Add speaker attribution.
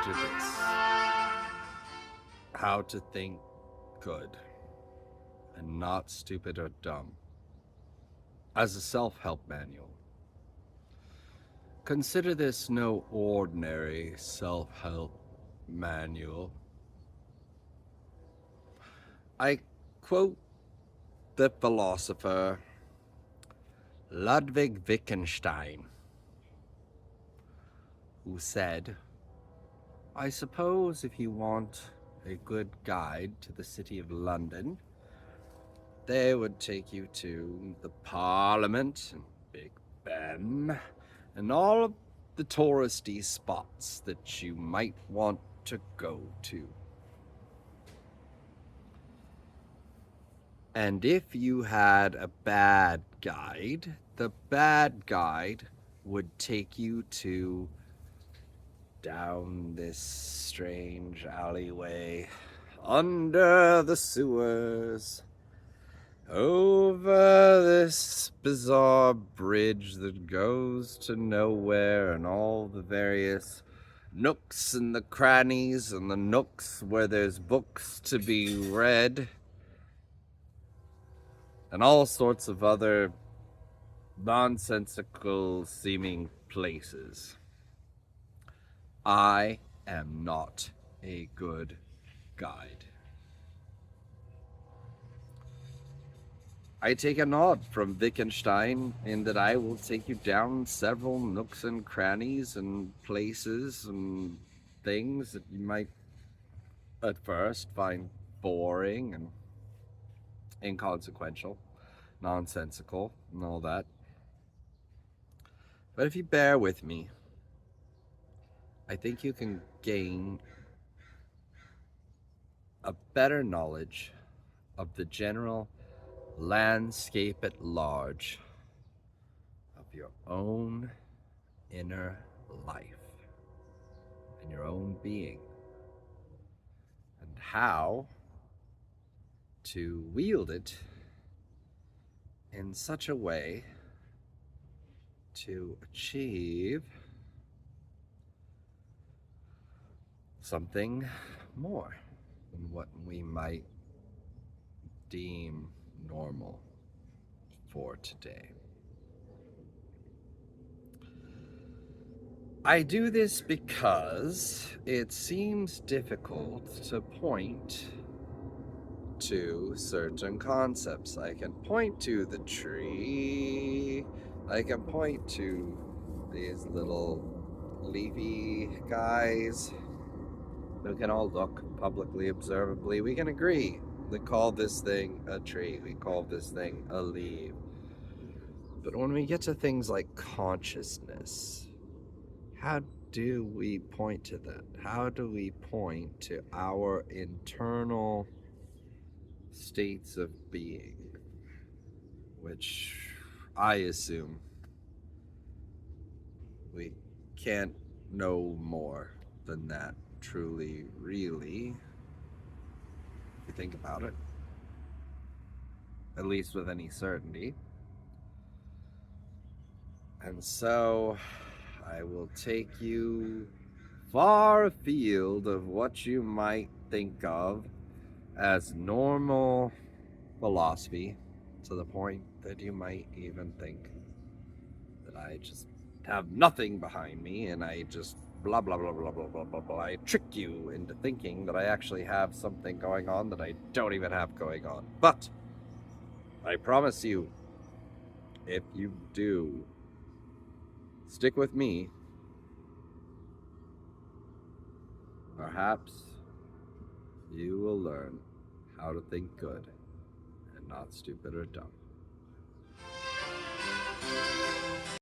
Speaker 1: Consider this: how to think good and not stupid or dumb, as a self-help manual. Consider this no ordinary self-help manual. I quote the philosopher Ludwig Wittgenstein, who said, "I suppose if you want a good guide to the city of London, they would take you to the Parliament and Big Ben and all of the touristy spots that you might want to go to. And if you had a bad guide, the bad guide would take you to down this strange alleyway, under the sewers, over this bizarre bridge that goes to nowhere, and all the various nooks and the crannies and the nooks where there's books to be read, and all sorts of other nonsensical seeming places. I am not a good guide. I take a nod from Wittgenstein in that I will take you down several nooks and crannies and places and things that you might at first find boring and inconsequential, nonsensical, and all that. But if you bear with me, I think you can gain a better knowledge of the general landscape at large of your own inner life and your own being, and how to wield it in such a way to achieve something more than what we might deem normal for today. I do this because it seems difficult to point to certain concepts. I can point to the tree, I can point to these little leafy guys who can all look publicly observably. We can agree. We call this thing a tree. We call this thing a leaf. But when we get to things like consciousness, how do we point to that? How do we point to our internal states of being, which I assume we can't know more than that, truly, really, if you think about it, at least with any certainty. And so I will take you far afield of what you might think of as normal philosophy, to the point that you might even think that I just have nothing behind me and I just blah blah blah blah blah blah blah blah. I trick you into thinking that I actually have something going on that I don't even have going on. But I promise you, if you do stick with me, perhaps you will learn how to think good and not stupid or dumb.